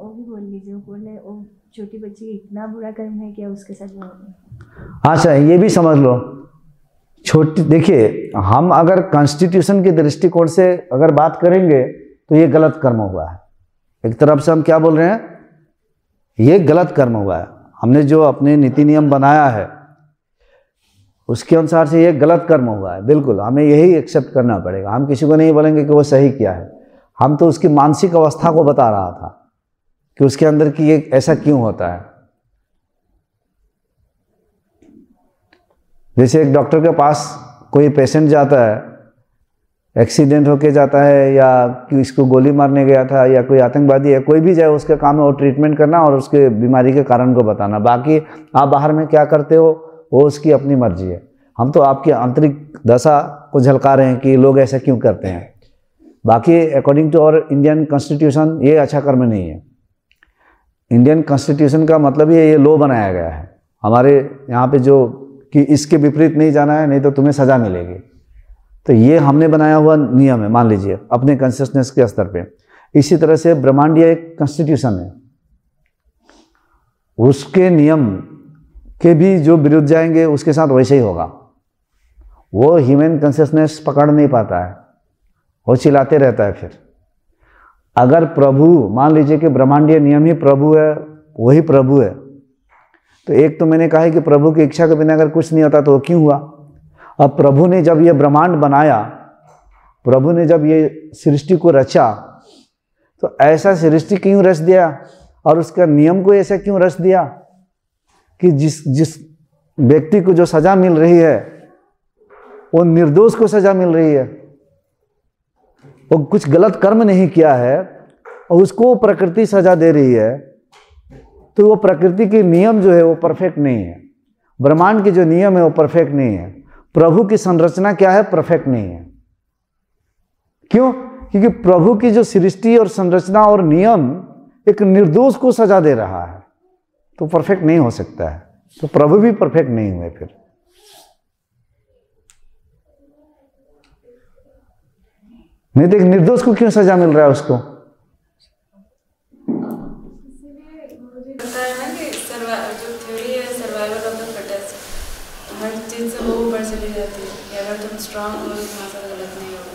वो भी बोल लीजिए। वो बोले वो छोटी बच्ची इतना बुरा कर्म है क्या उसके साथ में होगा। हाँ सर, ये भी समझ लो। छोटी, देखिए हम अगर कॉन्स्टिट्यूशन के दृष्टिकोण से अगर बात करेंगे तो ये गलत कर्म हुआ है। एक तरफ से हम क्या बोल रहे हैं, ये गलत कर्म हुआ है। हमने जो अपने नीति नियम बनाया है उसके अनुसार से ये गलत कर्म हुआ है, बिल्कुल हमें यही एक्सेप्ट करना पड़ेगा। हम किसी को नहीं बोलेंगे कि वो सही किया है, हम तो उसकी मानसिक अवस्था को बता रहा था कि उसके अंदर की ये ऐसा क्यों होता है। जैसे एक डॉक्टर के पास कोई पेशेंट जाता है, एक्सीडेंट होके जाता है या कि इसको गोली मारने गया था या कोई आतंकवादी है, कोई भी जाए उसका काम है वो ट्रीटमेंट करना और उसके बीमारी के कारण को बताना। बाकी आप बाहर में क्या करते हो वो उसकी अपनी मर्जी है। हम तो आपकी आंतरिक दशा को झलका रहे हैं कि लोग ऐसा क्यों करते हैं। बाकी according to our Indian constitution ये अच्छा कर्म नहीं है। इंडियन कॉन्स्टिट्यूशन का मतलब ये लॉ बनाया गया है हमारे यहाँ पे जो कि इसके विपरीत नहीं जाना है, नहीं तो तुम्हें सजा मिलेगी। तो ये हमने बनाया हुआ नियम है, मान लीजिए अपने कॉन्शियसनेस के स्तर पे। इसी तरह से ब्रह्मांडीय एक कॉन्स्टिट्यूशन है, उसके नियम के भी जो विरुद्ध जाएंगे उसके साथ वैसे ही होगा। वो ह्यूमन कॉन्शियसनेस पकड़ नहीं पाता है, वो चिल्लाते रहता है। फिर अगर प्रभु, मान लीजिए कि ब्रह्मांडीय नियम ही प्रभु है, वही प्रभु है, तो एक तो मैंने कहा है कि प्रभु की इच्छा के बिना अगर कुछ नहीं होता तो क्यों हुआ। अब प्रभु ने जब ये ब्रह्मांड बनाया, प्रभु ने जब ये सृष्टि को रचा, तो ऐसा सृष्टि क्यों रच दिया और उसका नियम को ऐसा क्यों रच दिया कि जिस व्यक्ति को जो सजा मिल रही है वो निर्दोष को सजा मिल रही है। वो कुछ गलत कर्म नहीं किया है और उसको प्रकृति सजा दे रही है, तो वो प्रकृति के नियम जो है वो परफेक्ट नहीं है। ब्रह्मांड के जो नियम है वो परफेक्ट नहीं है। प्रभु की संरचना क्या है, परफेक्ट नहीं है। क्यों? क्योंकि प्रभु की जो सृष्टि और संरचना और नियम एक निर्दोष को सजा दे रहा है, तो परफेक्ट नहीं हो सकता है। तो प्रभु भी परफेक्ट नहीं हुए फिर। नहीं तो एक निर्दोष को क्यों सजा मिल रहा है उसको? हर चीज़ से वो ऊपर चली जाती है कि अगर तुम स्ट्रांग हो तो तुम्हारे साथ गलत नहीं होगा।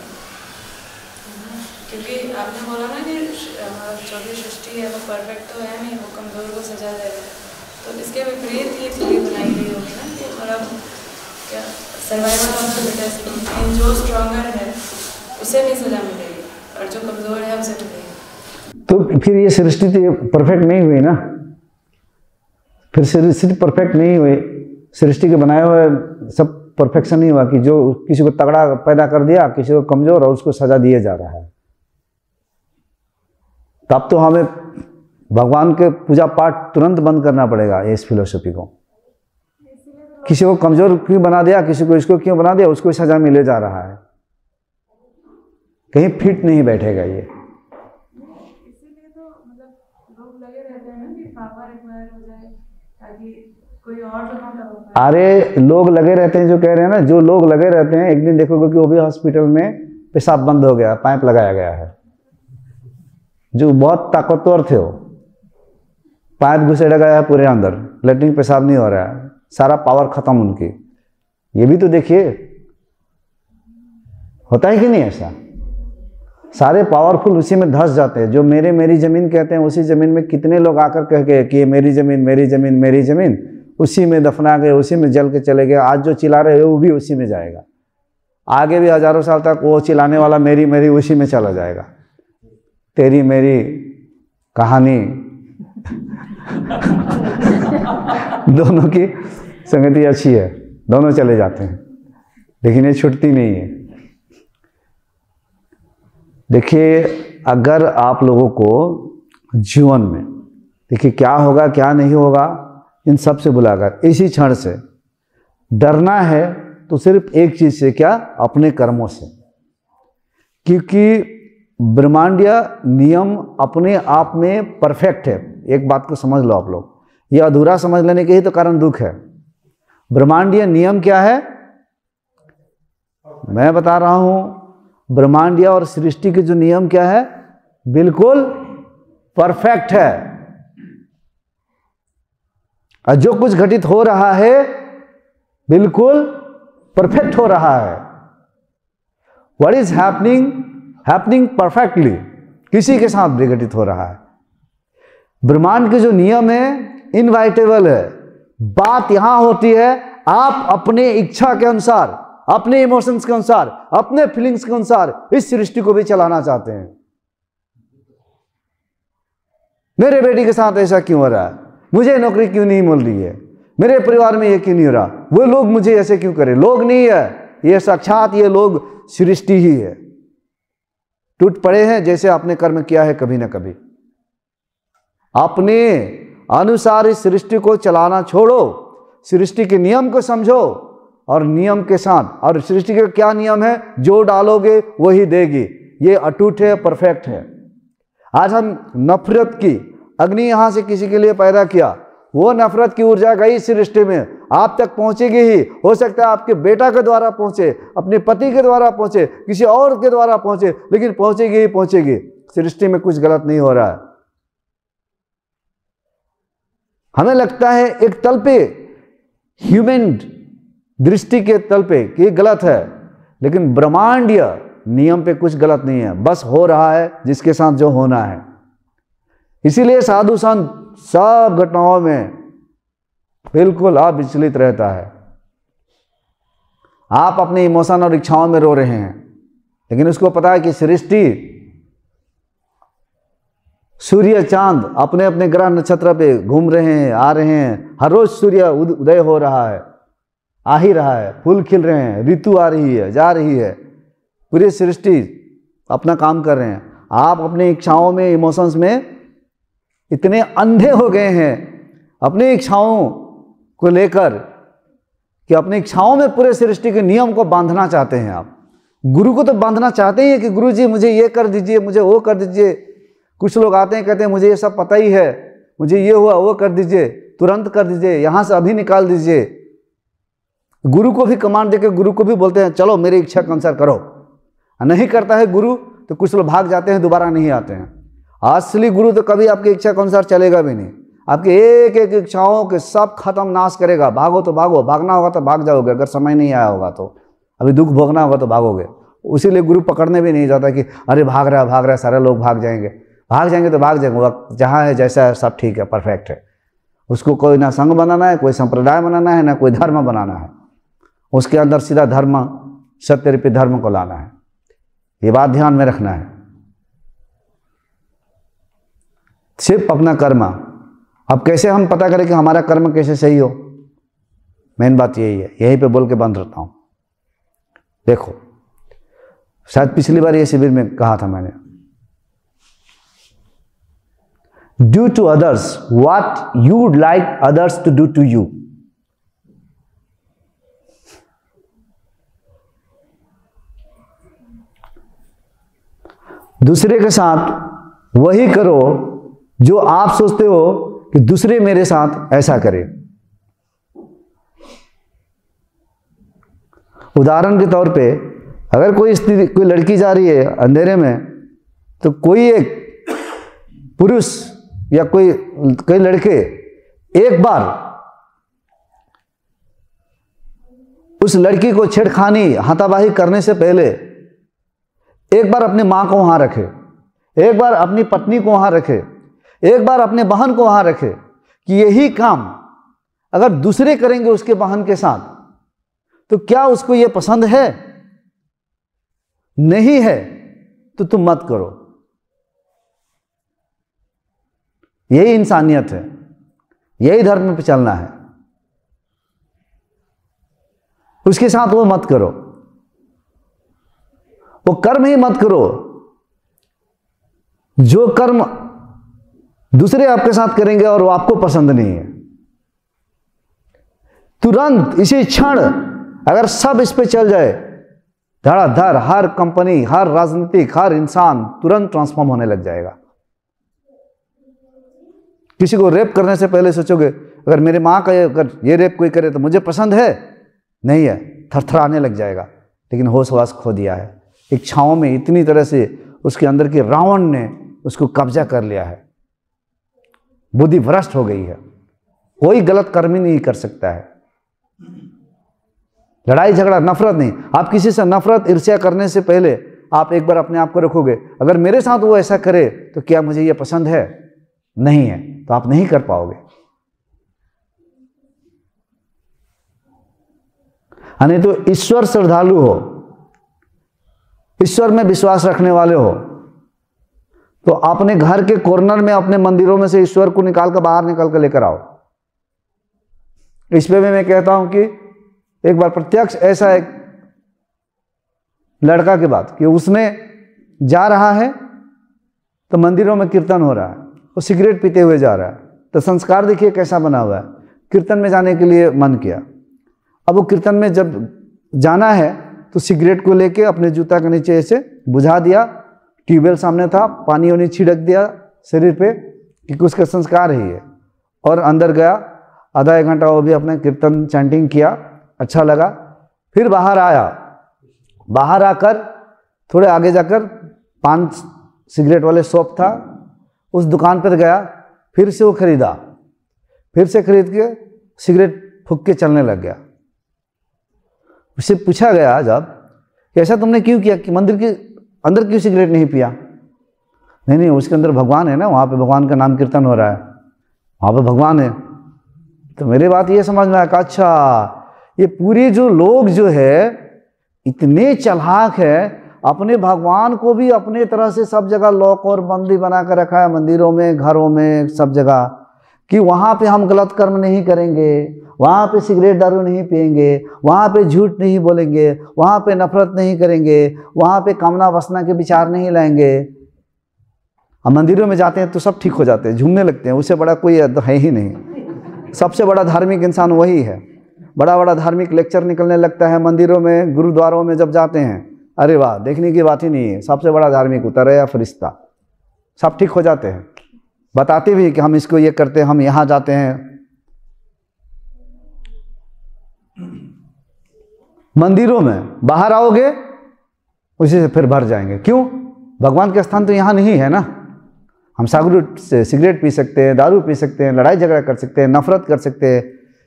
क्योंकि आपने बोला ना कि हमारा छोटी सृष्टि है वो परफेक्ट तो है नहीं, वो कमज़ोर को सजा देगा। तो इसके विपरीत ये थ्योरी बनाई गई होगी ना कि मतलब क्या सर्वाइवल ऑफ द फिटेस्ट, जो स्ट्रॉन्गर है उसे भी सजा मिलेगी और जो कमज़ोर है उसे मिलेगी। तो फिर ये सृष्टि परफेक्ट नहीं हुई ना, फिर सृष्टि परफेक्ट नहीं हुई। सृष्टि के बनाए हुए सब परफेक्शन नहीं हुआ कि जो किसी को तगड़ा पैदा कर दिया, किसी को कमजोर, और उसको सजा दिया जा रहा है। तब तो हमें भगवान के पूजा पाठ तुरंत बंद करना पड़ेगा इस फिलोसफी को। किसी को कमजोर क्यों बना दिया, किसी को इसको क्यों बना दिया, उसको सजा मिले जा रहा है। कहीं फिट नहीं बैठेगा ये। इसीलिए तो मतलब लोग लगे रहते हैं ना कि पावर एक्वायर हो जाए ताकि कोई और तो ना कर पाए। अरे लोग लगे रहते हैं, जो कह रहे हैं ना, जो लोग लगे रहते हैं, एक दिन देखोगे कि वो भी हॉस्पिटल में पेशाब बंद हो गया, पाइप लगाया गया है। जो बहुत ताकतवर थे वो पाइप घुसेड़ा गया है पूरे अंदर, लेटरिन पेशाब नहीं हो रहा है, सारा पावर खत्म उनकी। ये भी तो देखिए, होता है कि नहीं ऐसा? सारे पावरफुल उसी में धंस जाते हैं। जो मेरी ज़मीन कहते हैं, उसी ज़मीन में कितने लोग आकर कह गए कि ये मेरी ज़मीन मेरी ज़मीन मेरी ज़मीन, उसी में दफना गए, उसी में जल के चले गए। आज जो चिल्ला रहे हैं वो भी उसी में जाएगा। आगे भी हजारों साल तक वो चिल्लाने वाला मेरी मेरी उसी में चला जाएगा। तेरी मेरी कहानी दोनों की संगति अच्छी है, दोनों चले जाते हैं, लेकिन ये छूटती नहीं है। देखिए, अगर आप लोगों को जीवन में, देखिए क्या होगा क्या नहीं होगा, इन सब से बुलाकर इसी क्षण से डरना है तो सिर्फ एक चीज से, क्या? अपने कर्मों से। क्योंकि ब्रह्मांडीय नियम अपने आप में परफेक्ट है। एक बात को समझ लो आप लोग, ये अधूरा समझ लेने के ही तो कारण दुख है। ब्रह्मांडीय नियम क्या है मैं बता रहा हूं। ब्रह्मांडीय और सृष्टि के जो नियम क्या है, बिल्कुल परफेक्ट है। और जो कुछ घटित हो रहा है बिल्कुल परफेक्ट हो रहा है। व्हाट इज हैपनिंग परफेक्टली, किसी के साथ भी घटित हो रहा है। ब्रह्मांड के जो नियम है इनवाइटेबल है। बात यहां होती है आप अपने इच्छा के अनुसार, अपने इमोशंस के अनुसार, अपने फीलिंग्स के अनुसार इस सृष्टि को भी चलाना चाहते हैं। मेरे बेटी के साथ ऐसा क्यों हो रहा है, मुझे नौकरी क्यों नहीं मिल रही है, मेरे परिवार में ये क्यों नहीं हो रहा, वो लोग मुझे ऐसे क्यों करें। लोग नहीं है, ये साक्षात ये लोग सृष्टि ही है। टूट पड़े हैं जैसे आपने कर्म किया है कभी ना कभी। अपने अनुसार इस सृष्टि को चलाना छोड़ो, सृष्टि के नियम को समझो और नियम के साथ, और सृष्टि के क्या नियम है, जो डालोगे वही देगी। ये अटूट है, परफेक्ट है। आज हम नफरत की अग्नि यहां से किसी के लिए पैदा किया, वो नफरत की ऊर्जा गई सृष्टि में, आप तक पहुंचेगी ही। हो सकता है आपके बेटा के द्वारा पहुंचे, अपने पति के द्वारा पहुंचे, किसी और के द्वारा पहुंचे, लेकिन पहुंचेगी ही पहुंचेगी। सृष्टि में कुछ गलत नहीं हो रहा है। हमें लगता है एक तल पे, ह्यूमन दृष्टि के तल पे कि ये गलत है, लेकिन ब्रह्मांडीय नियम पे कुछ गलत नहीं है। बस हो रहा है जिसके साथ जो होना है। इसीलिए साधु संत सब घटनाओं में बिल्कुल अविचलित रहता है। आप अपने इमोशन और इच्छाओं में रो रहे हैं, लेकिन उसको पता है कि सृष्टि, सूर्य चांद अपने अपने ग्रह नक्षत्र पे घूम रहे हैं, आ रहे हैं। हर रोज सूर्य उदय हो रहा है, आ ही रहा है, फूल खिल रहे हैं, ऋतु आ रही है, जा रही है। पूरी सृष्टि अपना काम कर रहे हैं। आप अपनी इच्छाओं में, इमोशंस में इतने अंधे हो गए हैं अपनी इच्छाओं को लेकर कि अपनी इच्छाओं में पूरे सृष्टि के नियम को बांधना चाहते हैं। आप गुरु को तो बांधना चाहते ही हैं कि गुरु जी मुझे ये कर दीजिए, मुझे वो कर दीजिए। कुछ लोग आते हैं कहते हैं मुझे ये सब पता ही है, मुझे ये हुआ वो कर दीजिए, तुरंत कर दीजिए, यहां से अभी निकाल दीजिए। गुरु को भी कमांड देकर गुरु को भी बोलते हैं चलो मेरी इच्छा के अनुसार करो। नहीं करता है गुरु तो कुछ लोग भाग जाते हैं, दोबारा नहीं आते हैं। असली गुरु तो कभी आपकी इच्छा के अनुसार चलेगा भी नहीं। आपके एक एक इच्छाओं के सब खत्म नाश करेगा। भागो तो भागो, भागना होगा तो भाग जाओगे, अगर समय नहीं आया होगा तो, अभी दुख भोगना होगा तो भागोगे। उसीलिए गुरु पकड़ने भी नहीं जाता कि अरे भाग रहा है, सारे लोग भाग जाएंगे। भाग जाएंगे तो भाग जाएंगे, वक्त जहाँ है जैसा है सब ठीक है, परफेक्ट है। उसको कोई ना संघ बनाना है, कोई संप्रदाय बनाना है, ना कोई धर्म बनाना है। उसके अंदर सीधा धर्म, सत्य रूपी धर्म को लाना है। ये बात ध्यान में रखना है। सिर्फ अपना कर्म। अब कैसे हम पता करें कि हमारा कर्म कैसे सही हो? मेन बात यही है, यहीं पे बोल के बंद रहता हूं। देखो, शायद पिछली बार ये शिविर में कहा था मैंने, do to others what you would like others to do to you. दूसरे के साथ वही करो जो आप सोचते हो कि दूसरे मेरे साथ ऐसा करे। उदाहरण के तौर पे, अगर कोई लड़की जा रही है अंधेरे में, तो कोई एक पुरुष या कोई लड़के एक बार उस लड़की को छेड़खानी, हाथापाई करने से पहले एक बार अपनी मां को वहां रखे, एक बार अपनी पत्नी को वहां रखे, एक बार अपने बहन को वहां रखे कि यही काम अगर दूसरे करेंगे उसके बहन के साथ, तो क्या उसको यह पसंद है? नहीं है तो तुम मत करो। यही इंसानियत है, यही धर्म पे चलना है। उसके साथ वो मत करो, वो कर्म ही मत करो जो कर्म दूसरे आपके साथ करेंगे और वो आपको पसंद नहीं है। तुरंत इसी क्षण अगर सब इस पे चल जाए, धड़ाधड़ हर कंपनी, हर राजनीतिक, हर इंसान तुरंत ट्रांसफॉर्म होने लग जाएगा। किसी को रेप करने से पहले सोचोगे अगर मेरे मां का अगर ये रेप कोई करे तो मुझे पसंद है? नहीं है, थरथराने लग जाएगा। लेकिन होश वास खो दिया है, इच्छाओं में इतनी तरह से उसके अंदर के रावण ने उसको कब्जा कर लिया है। बुद्धि भ्रष्ट हो गई है, कोई गलत कर्म ही नहीं कर सकता है। लड़ाई झगड़ा नफरत नहीं। आप किसी से नफरत ईर्ष्या करने से पहले आप एक बार अपने आप को रखोगे, अगर मेरे साथ वो ऐसा करे तो क्या मुझे ये पसंद है? नहीं है, तो आप नहीं कर पाओगे। यानी तो ईश्वर श्रद्धालु हो, ईश्वर में विश्वास रखने वाले हो, तो अपने घर के कॉर्नर में अपने मंदिरों में से ईश्वर को निकाल कर बाहर निकाल कर लेकर आओ। इस पे मैं कहता हूं कि एक बार प्रत्यक्ष ऐसा एक लड़का की बात कि उसने जा रहा है तो मंदिरों में कीर्तन हो रहा है, वो सिगरेट पीते हुए जा रहा है, तो संस्कार देखिए कैसा बना हुआ है। कीर्तन में जाने के लिए मन किया, अब वो कीर्तन में जब जाना है तो सिगरेट को लेके अपने जूता के नीचे ऐसे बुझा दिया, ट्यूबवेल सामने था, पानी वानी छिड़क दिया शरीर पे क्योंकि उसका संस्कार ही है, और अंदर गया। आधा एक घंटा वो भी अपने कीर्तन चैंटिंग किया, अच्छा लगा। फिर बाहर आया, बाहर आकर थोड़े आगे जाकर पान सिगरेट वाले शॉप था, उस दुकान पर गया, फिर से वो खरीदा, फिर से खरीद के सिगरेट फूंक के चलने लग गया। उससे पूछा गया जब कि ऐसा तुमने क्यों किया, कि मंदिर के अंदर क्यों सिगरेट नहीं पिया? नहीं, उसके अंदर भगवान है ना, वहाँ पे भगवान का नाम कीर्तन हो रहा है, वहाँ पे भगवान है। तो मेरी बात ये समझ में आया कि अच्छा ये पूरे जो लोग जो है इतने चालाक है, अपने भगवान को भी अपने तरह से सब जगह लॉक और बंदी बना कर रखा है, मंदिरों में, घरों में, सब जगह, कि वहाँ पे हम गलत कर्म नहीं करेंगे, वहाँ पे सिगरेट दारू नहीं पिएंगे, वहाँ पे झूठ नहीं बोलेंगे, वहाँ पे नफरत नहीं करेंगे, वहाँ पे कामना वासना के विचार नहीं लाएंगे। हम मंदिरों में जाते हैं तो सब ठीक हो जाते हैं, झूमने लगते हैं, उससे बड़ा कोई है ही नहीं। सबसे बड़ा धार्मिक इंसान वही है। बड़ा बड़ा धार्मिक लेक्चर निकलने लगता है मंदिरों में, गुरुद्वारों में जब जाते हैं, अरे वाह, देखने की बात ही नहीं है, सबसे बड़ा धार्मिक उतर है या फरिश्ता, सब ठीक हो जाते हैं, बताते भी कि हम इसको ये करते हैं, हम यहाँ जाते हैं। मंदिरों में बाहर आओगे उसी से फिर भर जाएंगे। क्यों? भगवान के स्थान तो यहाँ नहीं है ना। हम सिगरेट पी सकते हैं, दारू पी सकते हैं, लड़ाई झगड़ा कर सकते हैं, नफरत कर सकते हैं,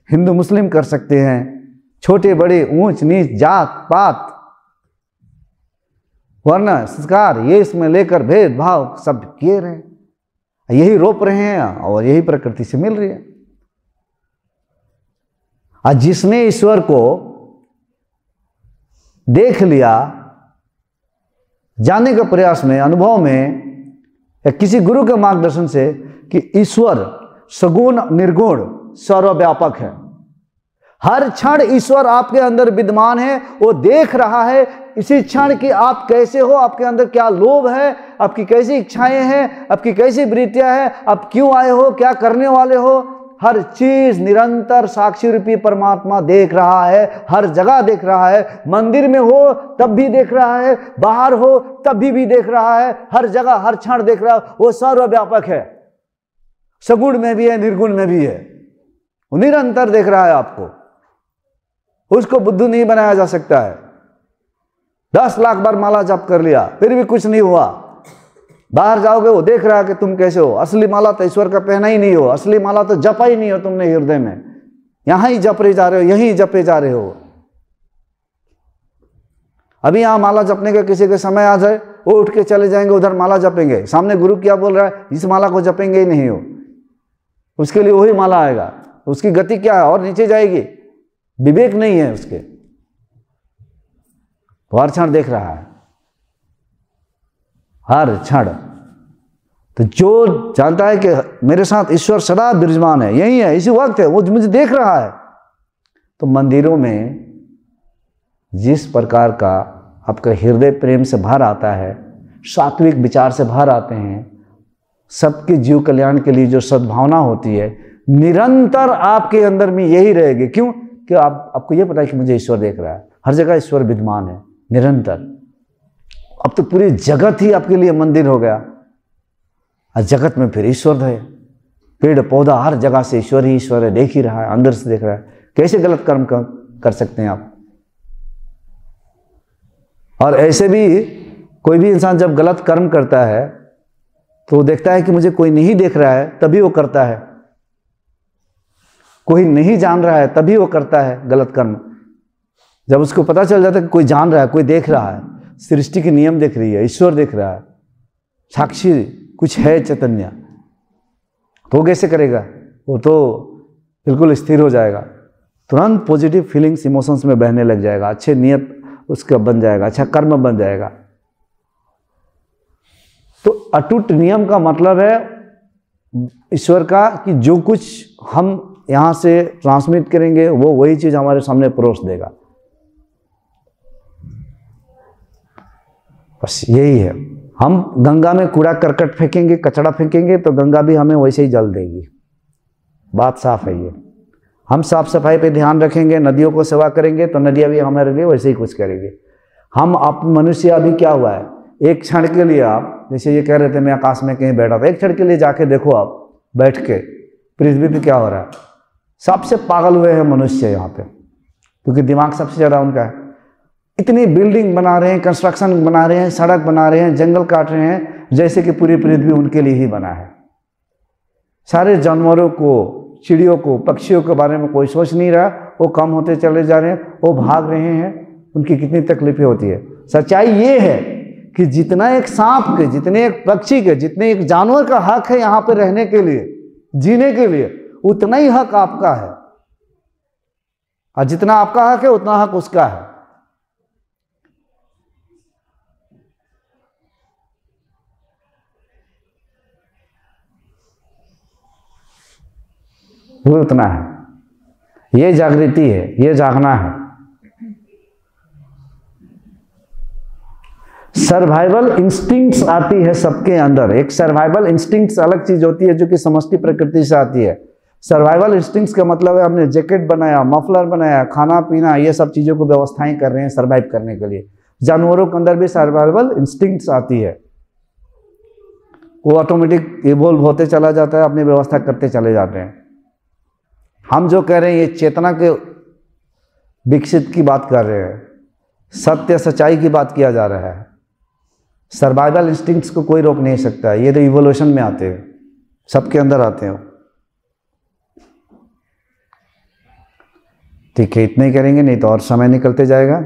हिंदू मुस्लिम कर सकते हैं, छोटे बड़े, ऊंच नीच, जात पात, वर्ण संस्कार, ये इसमें लेकर भेदभाव सब किए रहे, यही रोप रहे हैं और यही प्रकृति से मिल रही है। आज जिसने ईश्वर को देख लिया, जानने के प्रयास में, अनुभव में, या किसी गुरु के मार्गदर्शन से कि ईश्वर सगुण निर्गुण सर्वव्यापक है, हर क्षण ईश्वर आपके अंदर विद्यमान है, वो देख रहा है इसी क्षण कि आप कैसे हो, आपके अंदर क्या लोभ है, आपकी कैसी इच्छाएं हैं, आपकी कैसी वृत्तियां हैं, आप क्यों आए हो, क्या करने वाले हो, हर चीज निरंतर साक्षी रूपी परमात्मा देख रहा है, हर जगह देख रहा है। मंदिर में हो तब भी देख रहा है, बाहर हो तब भी देख रहा है, हर जगह हर क्षण देख रहा है। वो सर्वव्यापक है, सगुण में भी है, निर्गुण में भी है, वो निरंतर देख रहा है आपको। उसको बुद्धू नहीं बनाया जा सकता है। 10 लाख बार माला जप कर लिया फिर भी कुछ नहीं हुआ, बाहर जाओगे वो देख रहा है कि तुम कैसे हो। असली माला तो ईश्वर का पहना ही नहीं हो, असली माला तो जपा ही नहीं हो तुमने हृदय में, यहां ही जपे जा रहे हो, यहीं जपे जा रहे हो। अभी यहां माला जपने का किसी के समय आ जाए, वो उठ के चले जाएंगे उधर माला जपेंगे, सामने गुरु क्या बोल रहा है, इस माला को जपेंगे ही नहीं हो, उसके लिए वही माला आएगा, उसकी गति क्या है और नीचे जाएगी, विवेक नहीं है उसके, तो हर क्षण देख रहा है, हर क्षण। तो जो जानता है कि मेरे साथ ईश्वर सदा विराजमान है, यही है, इसी वक्त है, वो मुझे देख रहा है। तो मंदिरों में जिस प्रकार का आपका हृदय प्रेम से भर आता है, सात्विक विचार से भर आते हैं, सबके जीव कल्याण के लिए जो सद्भावना होती है, निरंतर आपके अंदर में यही रहेगी। क्यों? कि आपको ये पता है कि मुझे ईश्वर देख रहा है, हर जगह ईश्वर विद्यमान है निरंतर। अब तो पूरी जगत ही आपके लिए मंदिर हो गया, और जगत में फिर ईश्वर है, पेड़ पौधा हर जगह से ईश्वर ही ईश्वर है, देख ही रहा है, अंदर से देख रहा है। कैसे गलत कर्म कर सकते हैं आप? और ऐसे भी कोई भी इंसान जब गलत कर्म करता है तो वो देखता है कि मुझे कोई नहीं देख रहा है, तभी वो करता है। कोई नहीं जान रहा है तभी वो करता है गलत कर्म। जब उसको पता चल जाता है कि कोई जान रहा है, कोई देख रहा है, सृष्टि के नियम देख रही है, ईश्वर देख रहा है, साक्षी कुछ है चैतन्य, तो वो कैसे करेगा? वो तो बिल्कुल स्थिर हो जाएगा, तुरंत पॉजिटिव फीलिंग्स इमोशंस में बहने लग जाएगा, अच्छे नियत उसका बन जाएगा, अच्छा कर्म बन जाएगा। तो अटूट नियम का मतलब है ईश्वर का कि जो कुछ हम यहाँ से ट्रांसमिट करेंगे वो वही चीज हमारे सामने परोस देगा। बस यही है। हम गंगा में कूड़ा करकट फेंकेंगे, कचरा फेंकेंगे तो गंगा भी हमें वैसे ही जल देगी। बात साफ है ये। हम साफ सफाई पे ध्यान रखेंगे, नदियों को सेवा करेंगे तो नदियाँ भी हमारे लिए वैसे ही कुछ करेंगे। हम आप मनुष्य अभी क्या हुआ है, एक क्षण के लिए आप जैसे ये कह रहे थे मैं आकाश में कहीं बैठा था, एक क्षण के लिए जाके देखो आप बैठ के पृथ्वी पे क्या हो रहा है। सबसे पागल हुए हैं मनुष्य यहाँ पे, क्योंकि दिमाग सबसे ज़्यादा उनका है। इतनी बिल्डिंग बना रहे हैं, कंस्ट्रक्शन बना रहे हैं, सड़क बना रहे हैं, जंगल काट रहे हैं, जैसे कि पूरी पृथ्वी उनके लिए ही बना है। सारे जानवरों को, चिड़ियों को, पक्षियों के बारे में कोई सोच नहीं रहा, वो कम होते चले जा रहे हैं, वो भाग रहे हैं, उनकी कितनी तकलीफें होती है। सच्चाई ये है कि जितना एक सांप के, जितने एक पक्षी के, जितने एक जानवर का हक है यहाँ पे रहने के लिए, जीने के लिए, उतना ही हक आपका है, और जितना आपका हक है उतना हक उसका है। वो उतना है। ये जागृति है, ये जागना है। सर्वाइवल इंस्टिंक्ट्स आती है सबके अंदर। एक सर्वाइवल इंस्टिंक्ट्स अलग चीज होती है जो कि समष्टि प्रकृति से आती है। सर्वाइवल इंस्टिंक्ट्स का मतलब है हमने जैकेट बनाया, मफलर बनाया, खाना पीना, ये सब चीजों को व्यवस्थाएं कर रहे हैं सर्वाइव करने के लिए। जानवरों के अंदर भी सर्वाइवल इंस्टिंक्ट्स आती है, वो ऑटोमेटिक इवोल्व होते चला जाता है, अपनी व्यवस्था करते चले जाते हैं। हम जो कह रहे हैं ये चेतना के विकसित की बात कर रहे हैं, सत्य सच्चाई की बात किया जा रहा है। सर्वाइवल इंस्टिंक्ट्स को कोई रोक नहीं सकता, ये तो इवोल्यूशन में आते हैं, सबके अंदर आते हैं। ठीक है, इतना ही करेंगे, नहीं तो और समय निकलते जाएगा।